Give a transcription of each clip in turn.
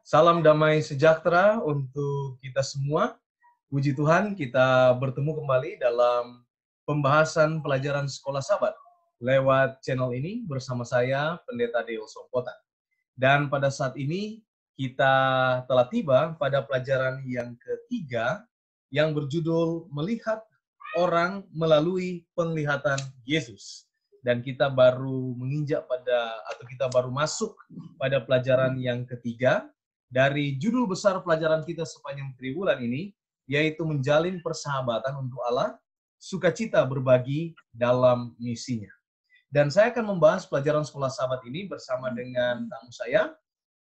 Salam damai sejahtera untuk kita semua. Puji Tuhan, kita bertemu kembali dalam pembahasan pelajaran Sekolah Sabat lewat channel ini bersama saya, Pendeta Deo Sompotan. Dan pada saat ini kita telah tiba pada pelajaran yang ketiga yang berjudul Melihat Orang Melalui Penglihatan Yesus. Dan kita baru menginjak kita baru masuk pada pelajaran yang ketiga dari judul besar pelajaran kita sepanjang triwulan ini, yaitu menjalin persahabatan untuk Allah, sukacita berbagi dalam misinya. Dan saya akan membahas pelajaran Sekolah Sabat ini bersama dengan tamu saya,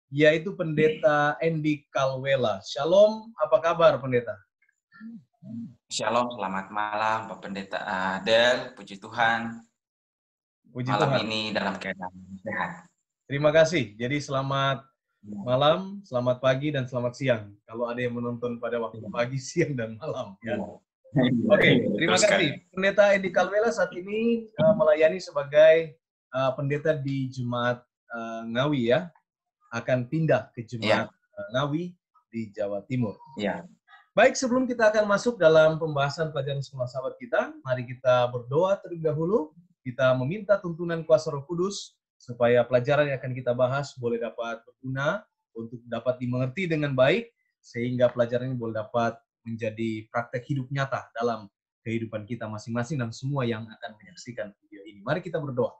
yaitu Pendeta Andy Kalwela. Shalom, apa kabar Pendeta? Shalom, selamat malam Pak Pendeta Adel, puji Tuhan. Puji malam Tuhan. Ini dalam keadaan sehat. Terima kasih. Jadi selamat malam, selamat pagi, dan selamat siang. Kalau ada yang menonton pada waktu pagi, siang, dan malam. Ya. Oke, terima kasih. Pendeta Andy Kalwela saat ini melayani sebagai pendeta di Jemaat Ngawi ya. Akan pindah ke Jemaat Ngawi di Jawa Timur. Ya. Baik, sebelum kita akan masuk dalam pembahasan pelajaran Sekolah Sabat kita, mari kita berdoa terlebih dahulu. Kita meminta tuntunan kuasa Roh Kudus supaya pelajaran yang akan kita bahas boleh dapat berguna untuk dapat dimengerti dengan baik, sehingga pelajaran ini boleh dapat menjadi praktek hidup nyata dalam kehidupan kita masing-masing dan semua yang akan menyaksikan video ini. Mari kita berdoa.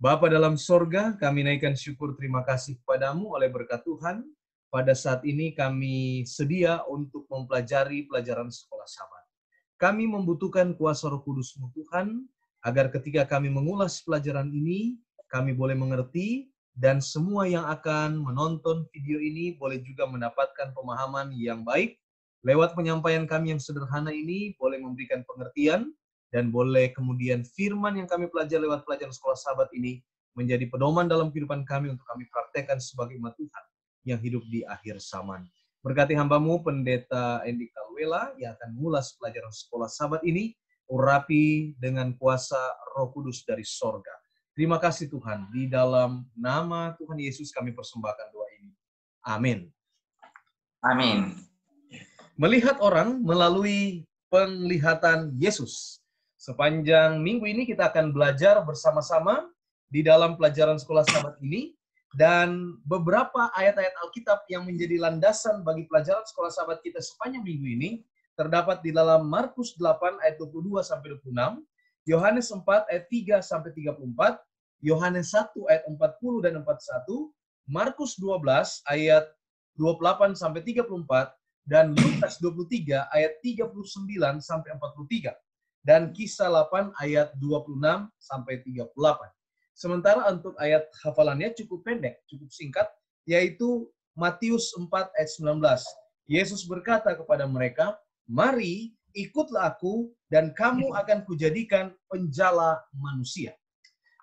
Bapa dalam sorga, kami naikkan syukur terima kasih kepadamu oleh berkat Tuhan. Pada saat ini kami sedia untuk mempelajari pelajaran Sekolah Sabat. Kami membutuhkan kuasa Roh Kudus-Mu Tuhan, agar ketika kami mengulas pelajaran ini, kami boleh mengerti, dan semua yang akan menonton video ini boleh juga mendapatkan pemahaman yang baik. Lewat penyampaian kami yang sederhana ini, boleh memberikan pengertian, dan boleh kemudian firman yang kami pelajari lewat pelajaran Sekolah Sabat ini menjadi pedoman dalam kehidupan kami untuk kami praktekkan sebagai umat Tuhan yang hidup di akhir zaman. Berkati hamba-Mu, Pendeta Andy Kalwela, yang akan mengulas pelajaran Sekolah Sabat ini, urapi dengan kuasa Roh Kudus dari sorga. Terima kasih Tuhan, di dalam nama Tuhan Yesus kami persembahkan doa ini. Amin. Amin. Melihat orang melalui penglihatan Yesus. Sepanjang minggu ini kita akan belajar bersama-sama di dalam pelajaran Sekolah Sabat ini, dan beberapa ayat-ayat Alkitab yang menjadi landasan bagi pelajaran Sekolah Sabat kita sepanjang minggu ini terdapat di dalam Markus 8 ayat 22 sampai 26, Yohanes 4 ayat 3 sampai 34, Yohanes 1 ayat 40 dan 41, Markus 12 ayat 28 sampai 34, dan Lukas 23 ayat 39 sampai 43, dan Kisah 8 ayat 26 sampai 38. Sementara untuk ayat hafalannya cukup pendek, cukup singkat, yaitu Matius 4 ayat 19. Yesus berkata kepada mereka, "Mari, ikutlah aku, dan kamu akan kujadikan penjala manusia."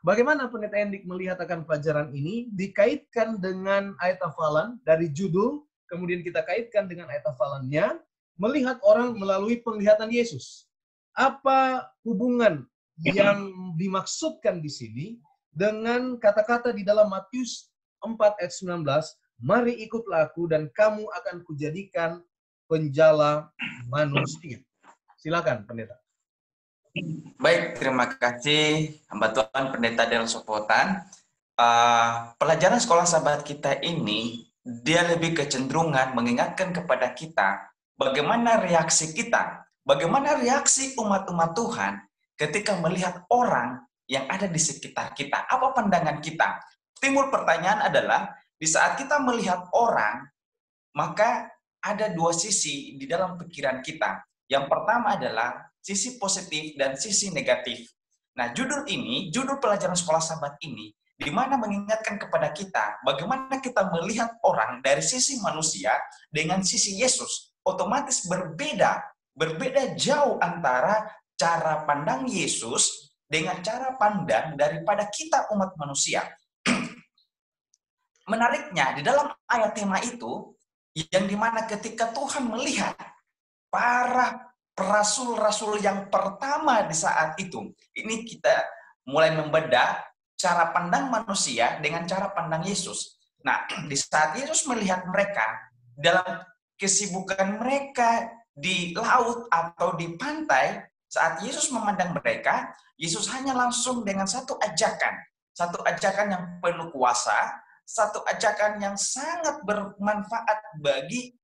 Bagaimana Pendeta Endik melihat akan pelajaran ini? Dikaitkan dengan ayat hafalan dari judul, kemudian kita kaitkan dengan ayat hafalannya, melihat orang melalui penglihatan Yesus. Apa hubungan yang dimaksudkan di sini dengan kata-kata di dalam Matius 4 ayat 19, "Mari ikutlah aku, dan kamu akan kujadikan penjala manusia." Silakan, Pendeta. Baik, terima kasih hamba Tuhan Pendeta Del Sopotan. Pelajaran Sekolah Sabat kita ini, dia lebih kecenderungan mengingatkan kepada kita bagaimana reaksi kita, bagaimana reaksi umat-umat Tuhan ketika melihat orang yang ada di sekitar kita. Apa pandangan kita? Timbul pertanyaan adalah, di saat kita melihat orang, maka ada dua sisi di dalam pikiran kita. Yang pertama adalah sisi positif dan sisi negatif. Nah, judul pelajaran Sekolah Sabat ini, di mana mengingatkan kepada kita bagaimana kita melihat orang dari sisi manusia dengan sisi Yesus. Otomatis berbeda jauh antara cara pandang Yesus dengan cara pandang daripada kita umat manusia. Menariknya, di dalam ayat tema itu, yang dimana ketika Tuhan melihat para rasul-rasul yang pertama di saat itu, ini kita mulai membedah cara pandang manusia dengan cara pandang Yesus. Nah, di saat Yesus melihat mereka dalam kesibukan mereka di laut atau di pantai, saat Yesus memandang mereka, Yesus hanya langsung dengan satu ajakan yang penuh kuasa, satu ajakan yang sangat bermanfaat bagi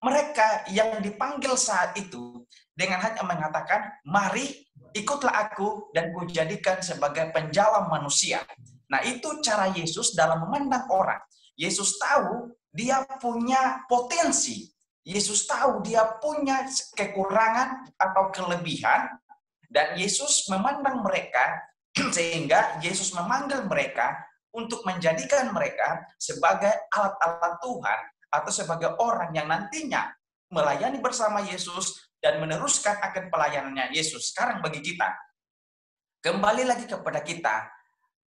mereka yang dipanggil saat itu, dengan hanya mengatakan, mari ikutlah aku dan kujadikan sebagai penjala manusia. Nah, itu cara Yesus dalam memandang orang. Yesus tahu dia punya potensi. Yesus tahu dia punya kekurangan atau kelebihan, dan Yesus memandang mereka sehingga Yesus memanggil mereka untuk menjadikan mereka sebagai alat-alat Tuhan atau sebagai orang yang nantinya melayani bersama Yesus dan meneruskan akan pelayanannya Yesus. Sekarang bagi kita, kembali lagi kepada kita,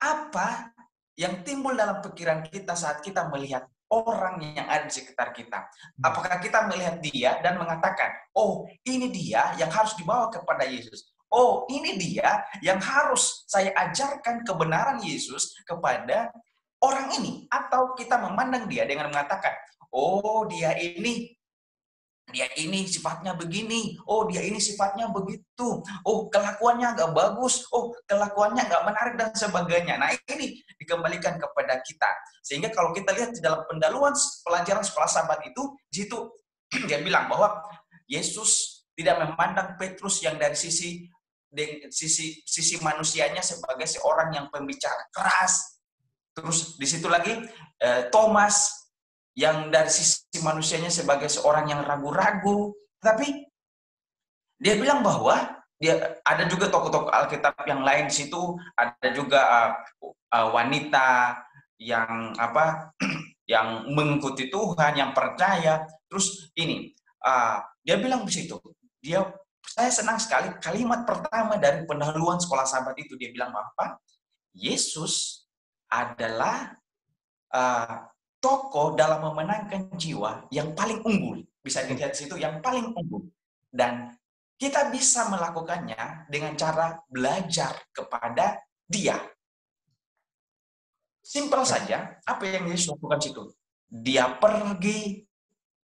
apa yang timbul dalam pikiran kita saat kita melihat orang yang ada di sekitar kita? Apakah kita melihat dia dan mengatakan, oh ini dia yang harus dibawa kepada Yesus. Oh ini dia yang harus saya ajarkan kebenaran Yesus kepada orang ini. Atau kita memandang dia dengan mengatakan, oh dia ini sifatnya begini, oh dia ini sifatnya begitu, oh kelakuannya agak bagus, oh kelakuannya agak menarik dan sebagainya. Nah ini dikembalikan kepada kita. Sehingga kalau kita lihat di dalam pendahuluan pelajaran sekolah Sabat itu, di situ dia bilang bahwa Yesus tidak memandang Petrus yang dari sisi manusianya sebagai seorang yang pembicara keras. Terus di situ lagi Thomas yang dari sisi manusianya sebagai seorang yang ragu-ragu, tapi dia bilang bahwa dia ada juga tokoh-tokoh Alkitab yang lain di situ, ada juga wanita yang yang mengikuti Tuhan, yang percaya. Terus ini dia bilang di situ, saya senang sekali kalimat pertama dari pendahuluan sekolah Sabat itu, dia bilang bahwa Yesus adalah tokoh dalam memenangkan jiwa yang paling unggul. Bisa dilihat di situ, yang paling unggul. Dan kita bisa melakukannya dengan cara belajar kepada dia. Simpel saja, apa yang Yesus lakukan situ? Dia pergi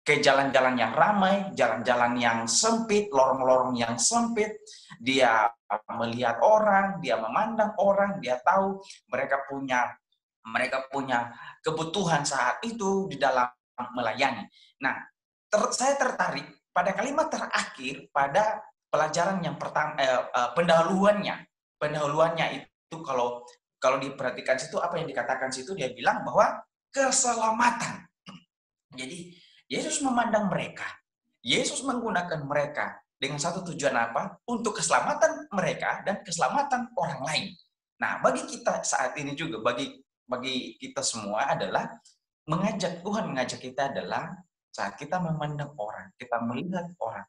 ke jalan-jalan yang ramai, jalan-jalan yang sempit, lorong-lorong yang sempit. Dia melihat orang, dia memandang orang, dia tahu mereka punya kebutuhan saat itu di dalam melayani. Nah, saya tertarik pada kalimat terakhir pada pelajaran yang pertama, pendahuluannya itu kalau diperhatikan situ apa yang dikatakan situ, dia bilang bahwa keselamatan. Jadi Yesus memandang mereka, Yesus menggunakan mereka dengan satu tujuan apa? Untuk keselamatan mereka dan keselamatan orang lain. Nah, bagi kita saat ini juga, bagi kita semua adalah Tuhan mengajak kita adalah saat kita memandang orang, kita melihat orang,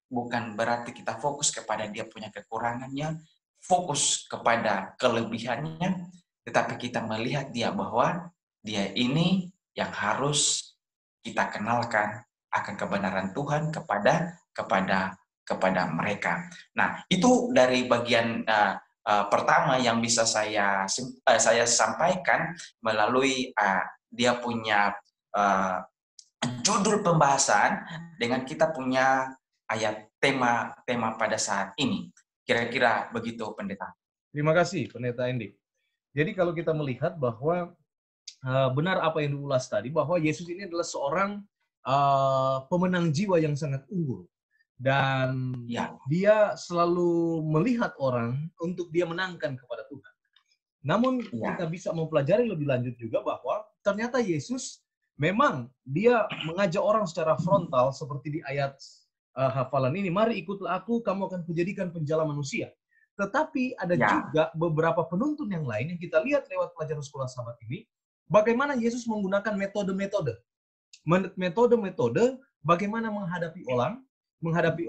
bukan berarti kita fokus kepada dia punya kekurangannya, fokus kepada kelebihannya, tetapi kita melihat dia bahwa dia ini yang harus kita kenalkan akan kebenaran Tuhan kepada mereka. Nah, itu dari bagian pertama yang bisa saya sampaikan melalui dia punya judul pembahasan dengan kita punya ayat tema pada saat ini. Kira-kira begitu, Pendeta. Terima kasih, Pendeta Endi. Jadi kalau kita melihat bahwa benar apa yang diulas tadi, bahwa Yesus ini adalah seorang pemenang jiwa yang sangat unggul. Dan dia selalu melihat orang untuk dia menangkan kepada Tuhan. Namun kita bisa mempelajari lebih lanjut juga bahwa ternyata Yesus memang dia mengajak orang secara frontal seperti di ayat hafalan ini, mari ikutlah aku, kamu akan kujadikan penjala manusia. Tetapi ada juga beberapa penuntun yang lain yang kita lihat lewat pelajaran sekolah Sabat ini, bagaimana Yesus menggunakan metode-metode bagaimana menghadapi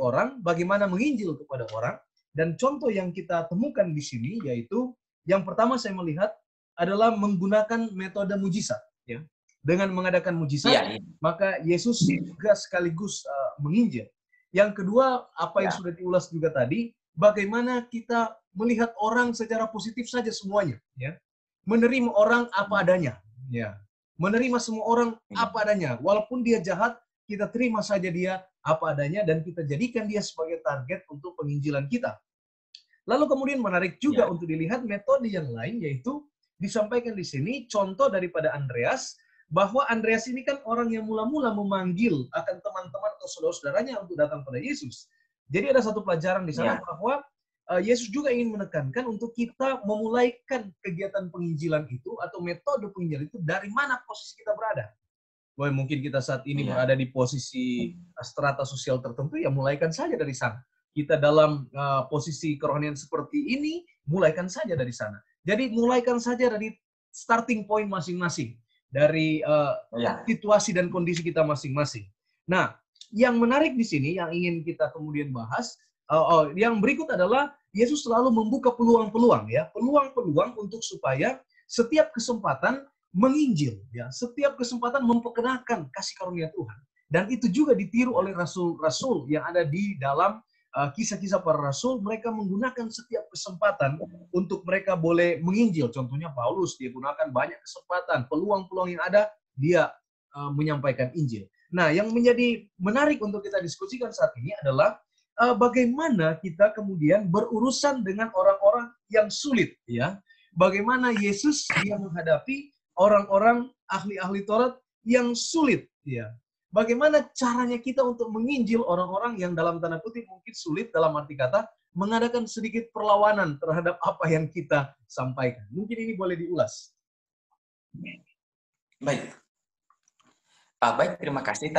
orang, bagaimana menginjil kepada orang. Dan contoh yang kita temukan di sini yaitu yang pertama saya melihat adalah menggunakan metode mujizat, ya. Dengan mengadakan mujizat, maka Yesus juga sekaligus menginjil. Yang kedua, apa yang sudah diulas juga tadi, bagaimana kita melihat orang secara positif saja semuanya, ya. Menerima orang apa adanya, ya. menerima semua orang apa adanya. Walaupun dia jahat, kita terima saja dia apa adanya dan kita jadikan dia sebagai target untuk penginjilan kita. Lalu kemudian menarik juga untuk dilihat metode yang lain, yaitu disampaikan di sini contoh daripada Andreas, bahwa Andreas ini kan orang yang mula-mula memanggil akan teman-teman atau saudara-saudaranya untuk datang pada Yesus. Jadi ada satu pelajaran di sana bahwa Yesus juga ingin menekankan untuk kita memulaikan kegiatan penginjilan itu atau metode penginjilan itu dari mana posisi kita berada. Boy, mungkin kita saat ini berada di posisi strata sosial tertentu, ya mulaikan saja dari sana. Kita dalam posisi kerohanian seperti ini, mulaikan saja dari sana. Jadi mulaikan saja dari starting point masing-masing, dari situasi dan kondisi kita masing-masing. Nah, yang menarik di sini, yang ingin kita kemudian bahas, yang berikut adalah Yesus selalu membuka peluang-peluang, ya, peluang-peluang untuk supaya setiap kesempatan menginjil, ya, setiap kesempatan memperkenalkan kasih karunia Tuhan. Dan itu juga ditiru oleh rasul-rasul yang ada di dalam kisah-kisah para rasul. Mereka menggunakan setiap kesempatan untuk mereka boleh menginjil. Contohnya Paulus, dia gunakan banyak kesempatan, peluang-peluang yang ada, dia menyampaikan Injil. Nah, yang menjadi menarik untuk kita diskusikan saat ini adalah bagaimana kita kemudian berurusan dengan orang-orang yang sulit, ya. Bagaimana Yesus dia menghadapi orang-orang ahli-ahli Taurat yang sulit, ya. Bagaimana caranya kita untuk menginjil orang-orang yang dalam tanda kutip mungkin sulit, dalam arti kata mengadakan sedikit perlawanan terhadap apa yang kita sampaikan. Mungkin ini boleh diulas. Baik. Baik, terima kasih.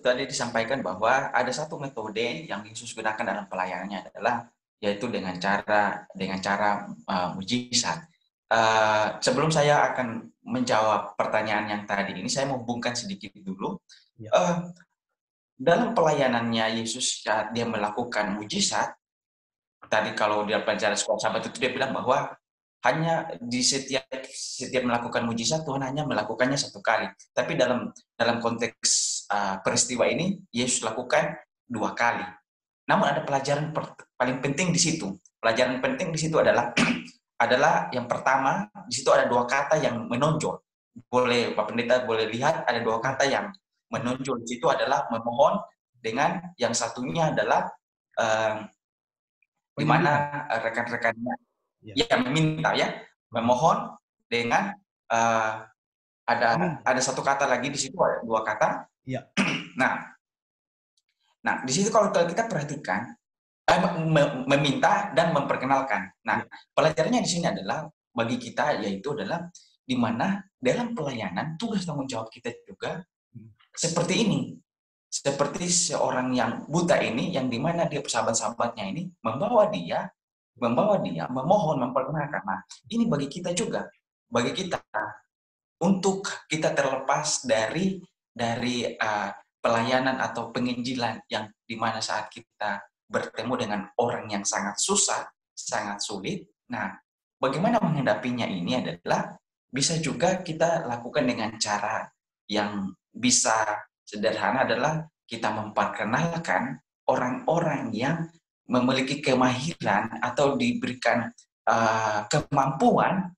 Tadi disampaikan bahwa ada satu metode yang Yesus gunakan dalam pelayanannya adalah yaitu dengan cara mujizat. Sebelum saya akan menjawab pertanyaan yang tadi ini, saya mau hubungkan sedikit dulu. Dalam pelayanannya Yesus saat dia melakukan mujizat, tadi kalau dia pelajaran sekolah Sabat itu dia bilang bahwa hanya di setiap melakukan mujizat Tuhan hanya melakukannya satu kali. Tapi dalam konteks peristiwa ini Yesus lakukan 2 kali. Namun ada pelajaran paling penting di situ. Pelajaran penting di situ adalah yang pertama, di situ ada 2 kata yang menonjol. Boleh Pak Pendeta boleh lihat ada 2 kata yang menonjol di situ adalah memohon, dengan yang satunya adalah di mana rekan-rekannya meminta, ya, memohon dengan ada satu kata lagi di situ, ada 2 kata. Ya. Nah di situ kalau kita perhatikan meminta dan memperkenalkan. Nah pelajarannya di sini adalah bagi kita yaitu adalah di mana dalam pelayanan tugas tanggung jawab kita juga seperti ini. Seperti seorang yang buta ini, yang dimana dia sahabat-sahabatnya ini membawa dia memohon, memperkenalkan. Nah, ini bagi kita juga, bagi kita untuk kita terlepas dari pelayanan atau penginjilan yang dimana saat kita bertemu dengan orang yang sangat susah, sangat sulit. Nah, bagaimana menghadapinya ini adalah bisa juga kita lakukan dengan cara yang bisa sederhana, adalah kita memperkenalkan orang-orang yang memiliki kemahiran atau diberikan kemampuan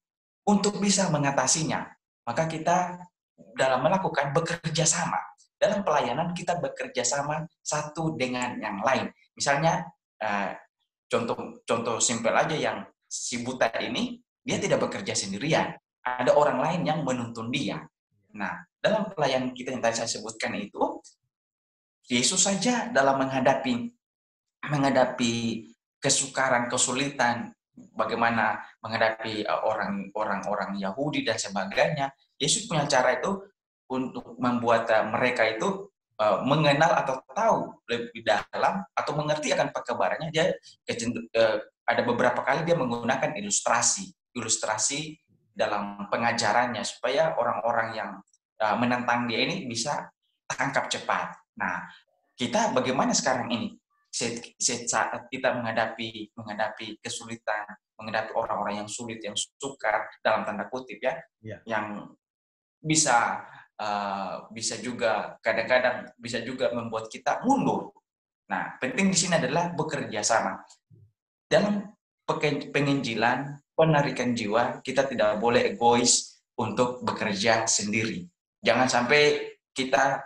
untuk bisa mengatasinya. Maka kita dalam melakukan bekerja sama. Dalam pelayanan kita bekerja sama satu dengan yang lain. Misalnya contoh simpel aja, yang si buta ini dia tidak bekerja sendirian. Ada orang lain yang menuntun dia. Nah, dalam pelayanan kita yang tadi saya sebutkan itu, Yesus saja dalam menghadapi kesukaran, kesulitan, bagaimana menghadapi orang-orang Yahudi dan sebagainya, Yesus punya cara itu untuk membuat mereka itu mengenal atau tahu lebih dalam atau mengerti akan perkabarannya. Dia ada beberapa kali dia menggunakan ilustrasi dalam pengajarannya supaya orang-orang yang menentang dia ini bisa tangkap cepat. Nah, kita bagaimana sekarang ini saat kita menghadapi kesulitan, menghadapi orang-orang yang sulit, yang sukar dalam tanda kutip, ya, yang bisa juga kadang-kadang bisa juga membuat kita mundur. Nah, penting di sini adalah bekerja sama. Dalam penginjilan, penarikan jiwa, kita tidak boleh egois untuk bekerja sendiri. Jangan sampai kita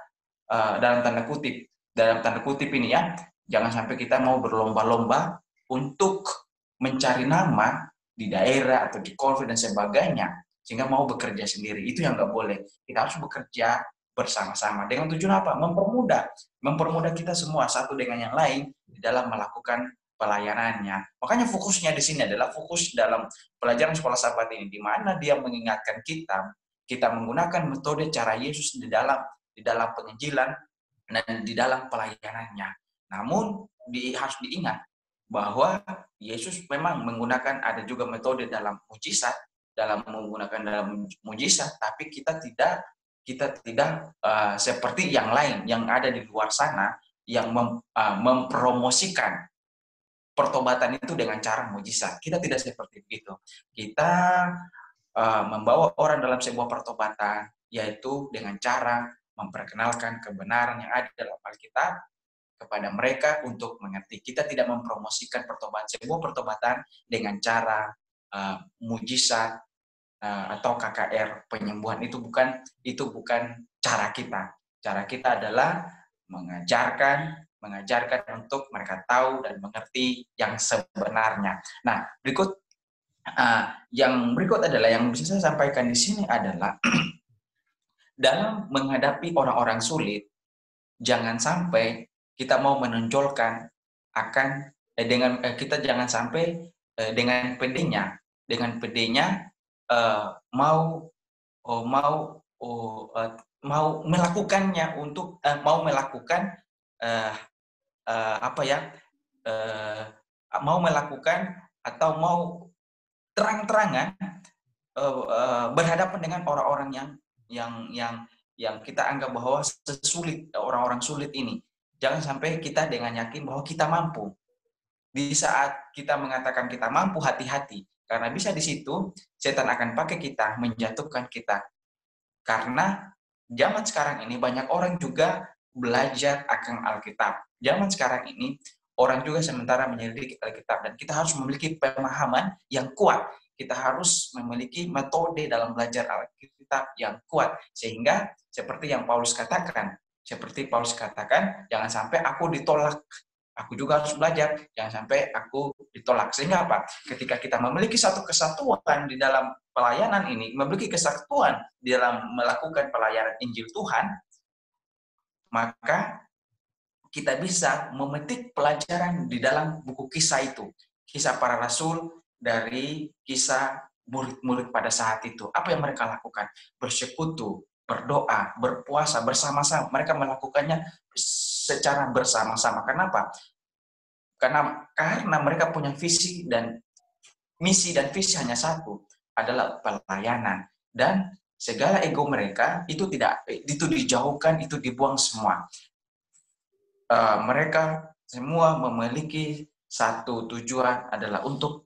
dalam tanda kutip ini ya, jangan sampai kita mau berlomba-lomba untuk mencari nama di daerah atau di konflik dan sebagainya, sehingga mau bekerja sendiri. Itu yang nggak boleh. Kita harus bekerja bersama-sama. Dengan tujuan apa? Mempermudah kita semua satu dengan yang lain di dalam melakukan pelayanannya. Makanya fokusnya di sini adalah fokus dalam pelajaran sekolah sahabat ini, di mana dia mengingatkan kita menggunakan metode cara Yesus di dalam penginjilan dan di dalam pelayanannya. Namun harus diingat bahwa Yesus memang menggunakan ada juga metode dalam mujizat, tapi kita tidak seperti yang lain yang ada di luar sana yang mempromosikan pertobatan itu dengan cara mujizat. Kita tidak seperti itu. Kita membawa orang dalam sebuah pertobatan, yaitu dengan cara memperkenalkan kebenaran yang ada dalam Alkitab kepada mereka untuk mengerti. Kita tidak mempromosikan sebuah pertobatan dengan cara mujizat atau KKR penyembuhan. Itu bukan cara kita. Cara kita adalah mengajarkan untuk mereka tahu dan mengerti yang sebenarnya. Nah, yang berikut adalah yang bisa saya sampaikan di sini adalah dalam menghadapi orang-orang sulit, jangan sampai kita mau menonjolkan kita jangan sampai dengan pedenya mau melakukannya mau melakukan atau mau terang-terangan berhadapan dengan orang-orang yang kita anggap bahwa orang-orang sulit ini. Jangan sampai kita dengan yakin bahwa kita mampu. Di saat kita mengatakan kita mampu, hati-hati. Karena bisa di situ setan akan pakai kita, menjatuhkan kita. Karena zaman sekarang ini banyak orang juga belajar akan Alkitab. Zaman sekarang ini orang juga sementara menyelidiki Alkitab, dan kita harus memiliki pemahaman yang kuat. Kita harus memiliki metode dalam belajar Alkitab yang kuat, sehingga seperti Paulus katakan, jangan sampai aku ditolak. Aku juga harus belajar, jangan sampai aku ditolak. Sehingga apa? Ketika kita memiliki satu kesatuan di dalam pelayanan ini, memiliki kesatuan di dalam melakukan pelayanan Injil Tuhan, maka kita bisa memetik pelajaran di dalam buku kisah itu. Kisah para rasul, dari kisah murid-murid pada saat itu. Apa yang mereka lakukan? Bersekutu, berdoa, berpuasa bersama-sama. Mereka melakukannya secara bersama-sama. Kenapa? Karena mereka punya misi dan visi hanya satu, adalah pelayanan. Dan segala ego mereka itu dijauhkan, itu dibuang semua. Mereka semua memiliki satu tujuan, adalah untuk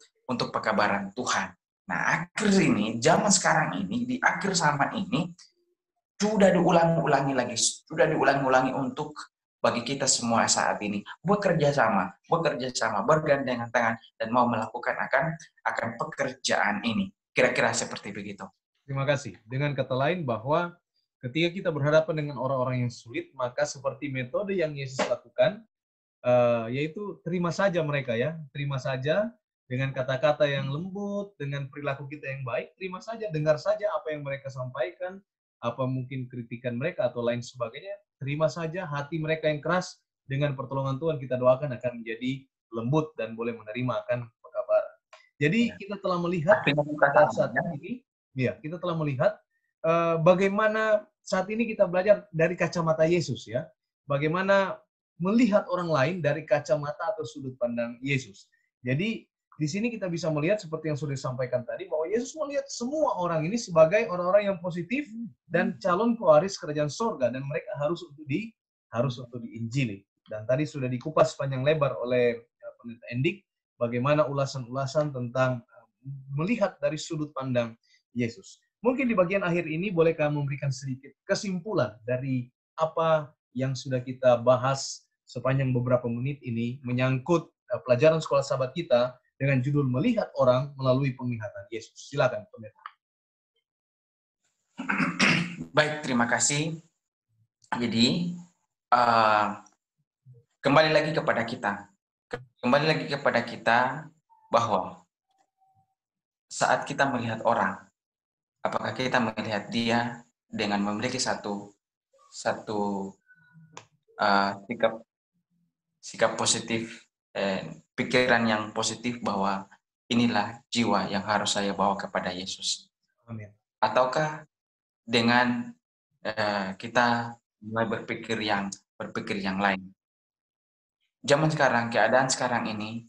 pekabaran Tuhan. Nah, akhir ini, zaman sekarang ini, di akhir zaman ini, sudah diulang-ulangi untuk bagi kita semua saat ini bekerja sama, bergandengan tangan, dan mau melakukan akan pekerjaan ini. Kira-kira seperti begitu. Terima kasih. Dengan kata lain bahwa ketika kita berhadapan dengan orang-orang yang sulit, maka seperti metode yang Yesus lakukan, yaitu terima saja mereka ya, terima saja dengan kata-kata yang lembut, dengan perilaku kita yang baik, terima saja, dengar saja apa yang mereka sampaikan, apa mungkin kritikan mereka atau lain sebagainya, terima saja. Hati mereka yang keras, dengan pertolongan Tuhan kita doakan akan menjadi lembut dan boleh menerima akan pekabaran. Jadi kita telah melihat saat ini, ya, kita telah melihat bagaimana saat ini kita belajar dari kacamata Yesus ya, bagaimana melihat orang lain dari kacamata atau sudut pandang Yesus. Jadi di sini kita bisa melihat seperti yang sudah disampaikan tadi, bahwa Yesus melihat semua orang ini sebagai orang-orang yang positif dan calon pewaris kerajaan sorga, dan mereka harus untuk diinjili. Dan tadi sudah dikupas panjang lebar oleh Pendeta Endik bagaimana ulasan-ulasan tentang melihat dari sudut pandang Yesus. Mungkin di bagian akhir ini boleh kami memberikan sedikit kesimpulan dari apa yang sudah kita bahas sepanjang beberapa menit ini menyangkut pelajaran sekolah sahabat kita dengan judul Melihat Orang Melalui Penglihatan Yesus. Silakan, Pendeta. Baik, terima kasih. Jadi, kembali lagi kepada kita. Kembali lagi kepada kita bahwa saat kita melihat orang, apakah kita melihat dia dengan memiliki satu sikap positif, pikiran yang positif bahwa inilah jiwa yang harus saya bawa kepada Yesus. Amin. Ataukah dengan kita mulai berpikir yang lain. Zaman sekarang, keadaan sekarang ini,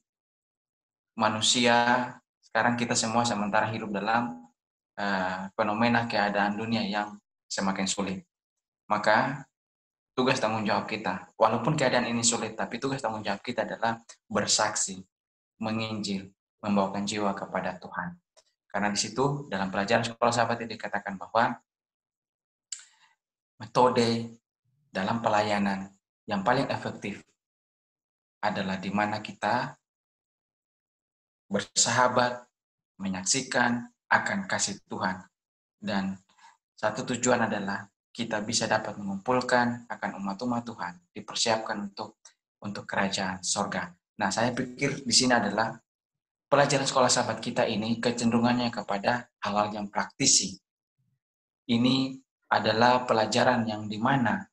manusia sekarang kita semua sementara hidup dalam fenomena keadaan dunia yang semakin sulit. Maka tugas tanggung jawab kita, walaupun keadaan ini sulit, tapi tugas tanggung jawab kita adalah bersaksi, menginjil, membawakan jiwa kepada Tuhan. Karena di situ dalam pelajaran sekolah sahabat ini dikatakan bahwa metode dalam pelayanan yang paling efektif adalah di mana kita bersahabat, menyaksikan akan kasih Tuhan. Dan satu tujuan adalah kita bisa dapat mengumpulkan akan umat-umat Tuhan, dipersiapkan untuk kerajaan sorga. Nah, saya pikir di sini adalah pelajaran sekolah sahabat kita ini kecenderungannya kepada hal-hal yang praktisi. Ini adalah pelajaran yang dimana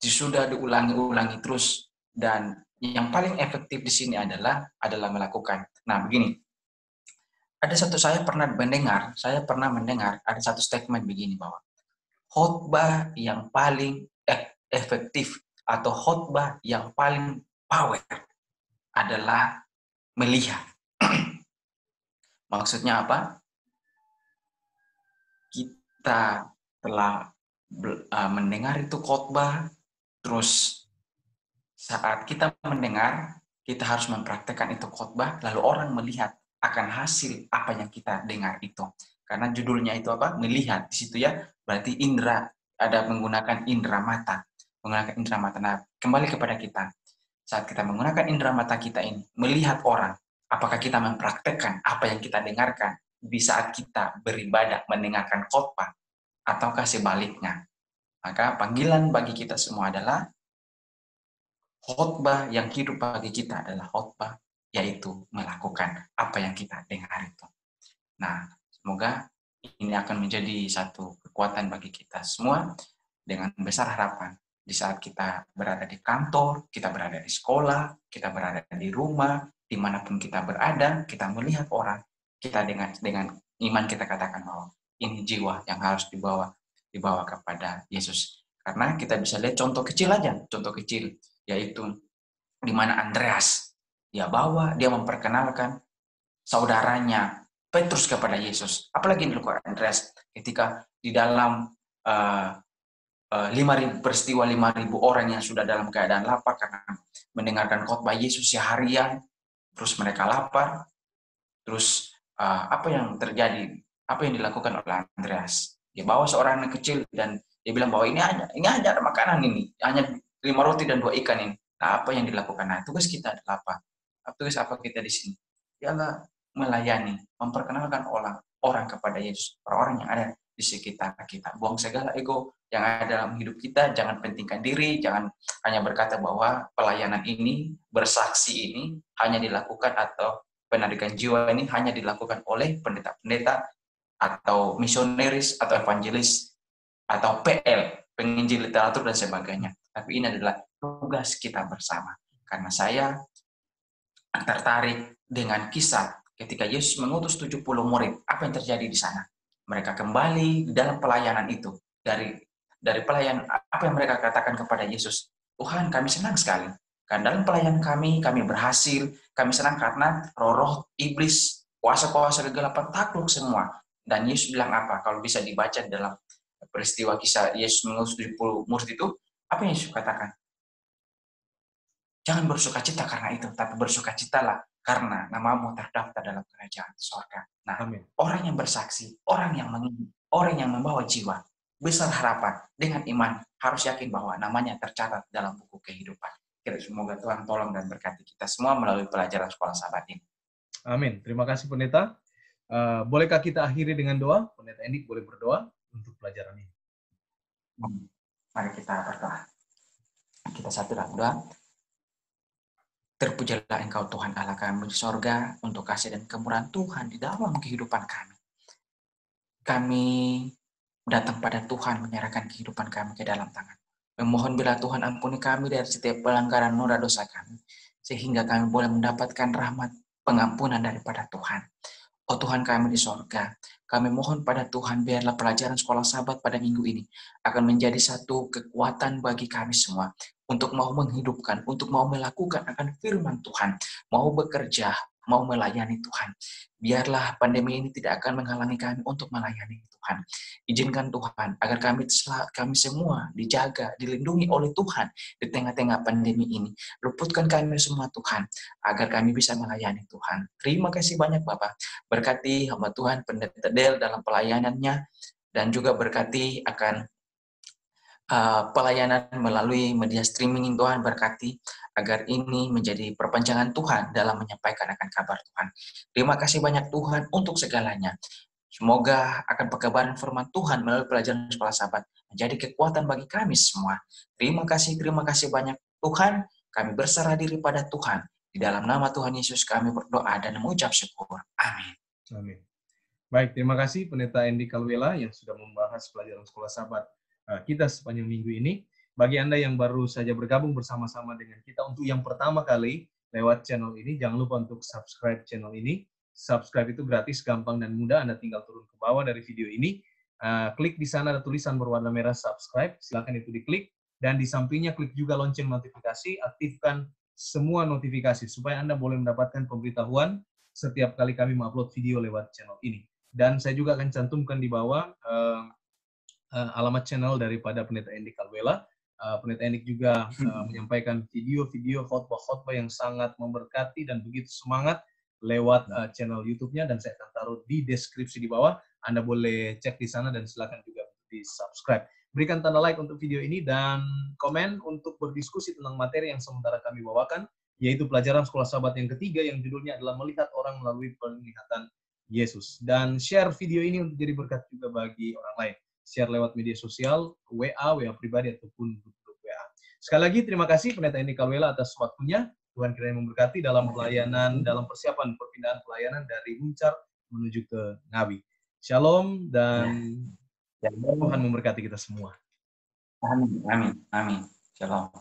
sudah diulangi-ulangi terus, dan yang paling efektif di sini adalah melakukan. Nah, begini. Saya pernah mendengar ada satu statement begini bahwa khotbah yang paling efektif atau khotbah yang paling power adalah melihat. Maksudnya apa? Kita telah mendengar itu khotbah, terus saat kita mendengar, kita harus mempraktekkan itu khotbah, lalu orang melihat akan hasil apa yang kita dengar itu. Karena judulnya itu apa? Melihat. Di situ ya, berarti indera, ada menggunakan indera mata. Menggunakan indera mata. Nah, kembali kepada kita. Saat kita menggunakan indera mata kita ini, melihat orang, apakah kita mempraktekkan apa yang kita dengarkan di saat kita beribadah, mendengarkan khotbah, ataukah sebaliknya. Maka panggilan bagi kita semua adalah khotbah yang hidup bagi kita adalah khotbah, yaitu melakukan apa yang kita dengar itu. Nah, semoga ini akan menjadi satu kekuatan bagi kita semua dengan besar harapan di saat kita berada di kantor, kita berada di sekolah, kita berada di rumah, dimanapun kita berada, kita melihat orang, kita dengan iman kita katakan bahwa ini jiwa yang harus dibawa kepada Yesus. Karena kita bisa lihat contoh kecil aja, yaitu di mana Andreas dia memperkenalkan saudaranya Petrus kepada Yesus. Apalagi dilakukan Andreas ketika di dalam 5.000 peristiwa 5.000 orang yang sudah dalam keadaan lapar karena mendengarkan khotbah Yesus seharian, terus mereka lapar, terus apa yang terjadi? Apa yang dilakukan oleh Andreas? Dia bawa seorang anak kecil dan dia bilang bahwa ini hanya ada makanan ini, hanya 5 roti dan 2 ikan ini. Nah, apa yang dilakukan? Nah, tugas kita adalah apa? Tugas apa kita di sini? Ialah melayani, memperkenalkan orang kepada Yesus, orang-orang yang ada di sekitar kita. Buang segala ego yang ada dalam hidup kita, jangan pentingkan diri, jangan hanya berkata bahwa pelayanan ini, bersaksi ini hanya dilakukan atau penarikan jiwa ini hanya dilakukan oleh pendeta-pendeta atau misionaris atau evangelis atau PL, penginjil literatur dan sebagainya. Tapi ini adalah tugas kita bersama. Karena saya tertarik dengan kisah ketika Yesus mengutus 70 murid. Apa yang terjadi di sana? Mereka kembali dalam pelayanan itu. Dari pelayanan, apa yang mereka katakan kepada Yesus? Tuhan, kami senang sekali. Karena dalam pelayanan kami berhasil. Kami senang karena roh-roh iblis, kuasa-kuasa kegelapan takluk semua. Dan Yesus bilang apa? Kalau bisa dibaca dalam peristiwa kisah Yesus mengutus 70 murid itu, apa yang Yesus katakan? Jangan bersukacita karena itu, tapi bersukacitalah karena namamu terdaftar dalam kerajaan surga. Nah, Amin. Orang yang bersaksi, orang yang menginjil, orang yang membawa jiwa, besar harapan, dengan iman, harus yakin bahwa namanya tercatat dalam buku kehidupan. Semoga Tuhan tolong dan berkati kita semua melalui pelajaran sekolah sahabat ini. Amin. Terima kasih Pendeta. Bolehkah kita akhiri dengan doa? Pendeta Endik boleh berdoa untuk pelajaran ini. Mari kita berdoa. Kita satu dalam doa. Terpujilah Engkau Tuhan Allah kami di sorga untuk kasih dan kemurahan Tuhan di dalam kehidupan kami. Kami datang pada Tuhan menyerahkan kehidupan kami ke dalam tangan. Memohon bila Tuhan ampuni kami dari setiap pelanggaran noda dosa kami. Sehingga kami boleh mendapatkan rahmat pengampunan daripada Tuhan. Oh Tuhan kami di sorga, kami mohon pada Tuhan biarlah pelajaran sekolah sahabat pada minggu ini akan menjadi satu kekuatan bagi kami semua untuk mau menghidupkan, untuk mau melakukan akan firman Tuhan, mau bekerja, mau melayani Tuhan. Biarlah pandemi ini tidak akan menghalangi kami untuk melayani Tuhan. Izinkan Tuhan agar kami semua dijaga, dilindungi oleh Tuhan di tengah-tengah pandemi ini. Luputkan kami semua Tuhan, agar kami bisa melayani Tuhan. Terima kasih banyak Bapak. Berkati hamba Tuhan Pendeta Del dalam pelayanannya, dan juga berkati akan pelayanan melalui media streaming Tuhan. Berkati agar ini menjadi perpanjangan Tuhan dalam menyampaikan akan kabar Tuhan. Terima kasih banyak Tuhan untuk segalanya. Semoga akan pekabaran firman Tuhan melalui pelajaran sekolah sahabat menjadi kekuatan bagi kami semua. Terima kasih banyak Tuhan. Kami berserah diri pada Tuhan. Di dalam nama Tuhan Yesus kami berdoa dan mengucap syukur. Amin. Amin. Baik, terima kasih Pendeta Andy Kalwela yang sudah membahas pelajaran sekolah sahabat kita sepanjang minggu ini. Bagi Anda yang baru saja bergabung bersama-sama dengan kita untuk yang pertama kali lewat channel ini, jangan lupa untuk subscribe channel ini. Subscribe itu gratis, gampang, dan mudah. Anda tinggal turun ke bawah dari video ini. Klik di sana ada tulisan berwarna merah subscribe, silakan itu diklik. Dan di sampingnya klik juga lonceng notifikasi, aktifkan semua notifikasi supaya Anda boleh mendapatkan pemberitahuan setiap kali kami mengupload video lewat channel ini. Dan saya juga akan cantumkan di bawah alamat channel daripada Pendeta Andy Kalwela. Pendeta Andy juga menyampaikan video-video khotbah-khotbah yang sangat memberkati dan begitu semangat lewat channel YouTube-nya, dan saya akan taruh di deskripsi di bawah. Anda boleh cek di sana dan silakan juga di subscribe. Berikan tanda like untuk video ini dan komen untuk berdiskusi tentang materi yang sementara kami bawakan, yaitu pelajaran sekolah sahabat yang ketiga yang judulnya adalah melihat orang melalui penglihatan Yesus. Dan share video ini untuk jadi berkat juga bagi orang lain. Share lewat media sosial, WA pribadi, ataupun grup WA. Sekali lagi terima kasih Pendeta Andy Kalwela atas waktunya. Tuhan kiranya memberkati dalam pelayanan, dalam persiapan perpindahan pelayanan dari Muncar menuju ke Ngawi. Shalom dan Tuhan memberkati kita semua. Amin. Amin. Amin. Shalom.